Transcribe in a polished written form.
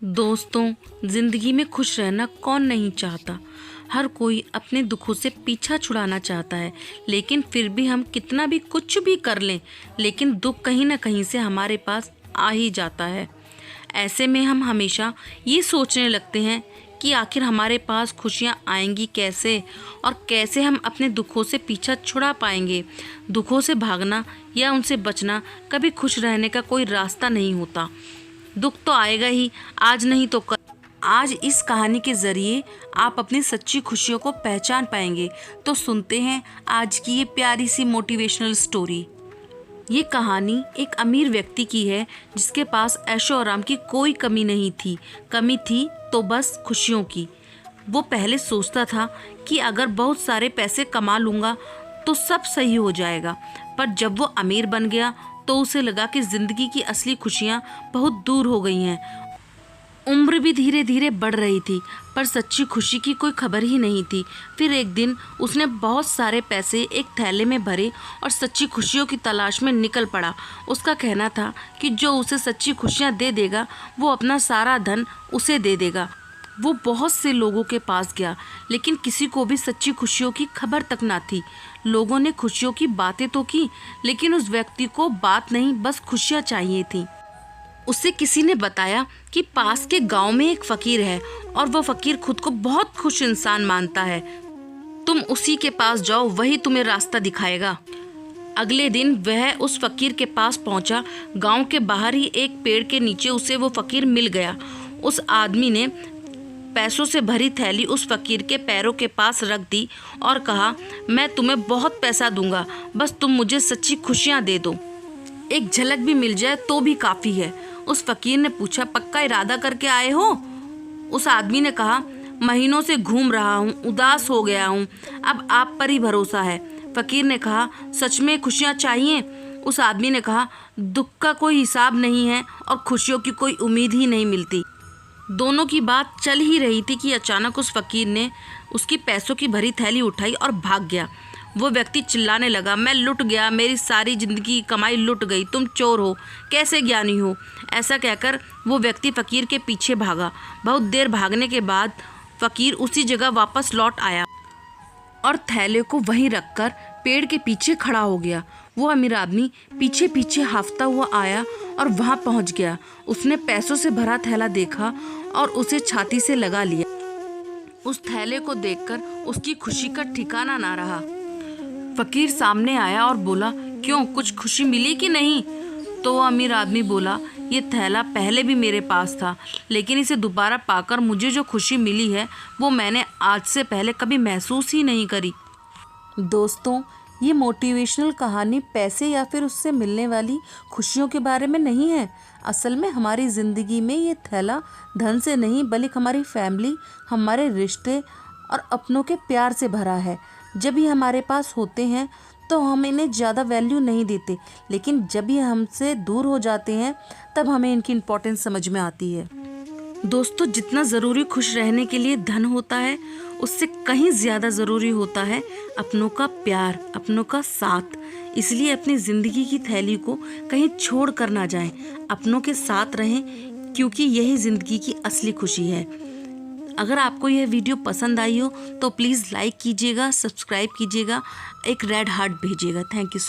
दोस्तों, ज़िंदगी में खुश रहना कौन नहीं चाहता। हर कोई अपने दुखों से पीछा छुड़ाना चाहता है, लेकिन फिर भी हम कितना भी कुछ भी कर लें, लेकिन दुख कहीं ना कहीं से हमारे पास आ ही जाता है। ऐसे में हम हमेशा ये सोचने लगते हैं कि आखिर हमारे पास खुशियाँ आएंगी कैसे, और कैसे हम अपने दुखों से पीछा छुड़ा पाएंगे। दुखों से भागना या उनसे बचना कभी खुश रहने का कोई रास्ता नहीं होता। दुख तो आएगा ही, आज नहीं तो कल। आज इस कहानी के ज़रिए आप अपनी सच्ची खुशियों को पहचान पाएंगे। तो सुनते हैं आज की ये प्यारी सी मोटिवेशनल स्टोरी। ये कहानी एक अमीर व्यक्ति की है जिसके पास ऐशो आराम की कोई कमी नहीं थी। कमी थी तो बस खुशियों की। वो पहले सोचता था कि अगर बहुत सारे पैसे कमा लूँगा तो सब सही हो जाएगा, पर जब वो अमीर बन गया तो उसे लगा कि ज़िंदगी की असली खुशियाँ बहुत दूर हो गई हैं। उम्र भी धीरे धीरे बढ़ रही थी, पर सच्ची खुशी की कोई खबर ही नहीं थी। फिर एक दिन उसने बहुत सारे पैसे एक थैले में भरे और सच्ची खुशियों की तलाश में निकल पड़ा। उसका कहना था कि जो उसे सच्ची खुशियाँ दे देगा वो अपना सारा धन उसे दे देगा। वो बहुत से लोगों के पास गया, लेकिन किसी को भी सच्ची खुशियों की खबर तक ना थी। लोगों ने खुशियों की बातें तो की, लेकिन उस व्यक्ति को बात नहीं, बस खुशियाँ चाहिए थी। उसे किसी ने बताया कि पास के गांव में एक फकीर है और वो फकीर खुद को बहुत खुश इंसान मानता है। तुम उसी के पास जाओ, वही तुम्हें रास्ता दिखाएगा। अगले दिन वह उस फकीर के पास पहुंचा। गांव के बाहर ही एक पेड़ के नीचे उसे वो फकीर मिल गया। उस आदमी ने पैसों से भरी थैली उस फकीर के पैरों के पास रख दी और कहा, मैं तुम्हें बहुत पैसा दूंगा, बस तुम मुझे सच्ची खुशियाँ दे दो। एक झलक भी मिल जाए तो भी काफ़ी है। उस फकीर ने पूछा, पक्का इरादा करके आए हो? उस आदमी ने कहा, महीनों से घूम रहा हूँ, उदास हो गया हूँ, अब आप पर ही भरोसा है। फकीर ने कहा, सच में खुशियाँ चाहिए? उस आदमी ने कहा, दुख का कोई हिसाब नहीं है और खुशियों की कोई उम्मीद ही नहीं मिलती। दोनों की बात चल ही रही थी कि अचानक उस फकीर ने उसकी पैसों की भरी थैली उठाई और भाग गया। वो व्यक्ति चिल्लाने लगा, मैं लुट गया, मेरी सारी जिंदगी की कमाई लुट गई, तुम चोर हो, कैसे ज्ञानी हो। ऐसा कहकर वो व्यक्ति फकीर के पीछे भागा। बहुत देर भागने के बाद फकीर उसी जगह वापस लौट आया और थैले को वहीं रखकर पेड़ के पीछे खड़ा हो गया। वो अमीर आदमी पीछे पीछे हांफता हुआ आया और वहां पहुंच गया। उसने पैसों से भरा थैला देखा और उसे छाती से लगा लिया। उस थैले को देखकर उसकी खुशी का ठिकाना ना रहा। फकीर सामने आया और बोला, क्यों, कुछ खुशी मिली कि नहीं? तो वो अमीर आदमी बोला, ये थैला पहले भी मेरे पास था, लेकिन इसे दोबारा पाकर मुझे जो खुशी मिली है वो मैंने आज से पहले कभी महसूस ही नहीं करी। दोस्तों, ये मोटिवेशनल कहानी पैसे या फिर उससे मिलने वाली खुशियों के बारे में नहीं है। असल में हमारी ज़िंदगी में ये थैला धन से नहीं, बल्कि हमारी फैमिली, हमारे रिश्ते और अपनों के प्यार से भरा है। जब ये हमारे पास होते हैं तो हम इन्हें ज़्यादा वैल्यू नहीं देते, लेकिन जब ये हमसे दूर हो जाते हैं तब हमें इनकी इम्पोर्टेंस समझ में आती है। दोस्तों, जितना ज़रूरी खुश रहने के लिए धन होता है, उससे कहीं ज़्यादा ज़रूरी होता है अपनों का प्यार, अपनों का साथ। इसलिए अपनी ज़िंदगी की थैली को कहीं छोड़ कर ना जाएं, अपनों के साथ रहें, क्योंकि यही ज़िंदगी की असली खुशी है। अगर आपको यह वीडियो पसंद आई हो तो प्लीज़ लाइक कीजिएगा, सब्सक्राइब कीजिएगा, एक रेड हार्ट भेजिएगा। Thank you.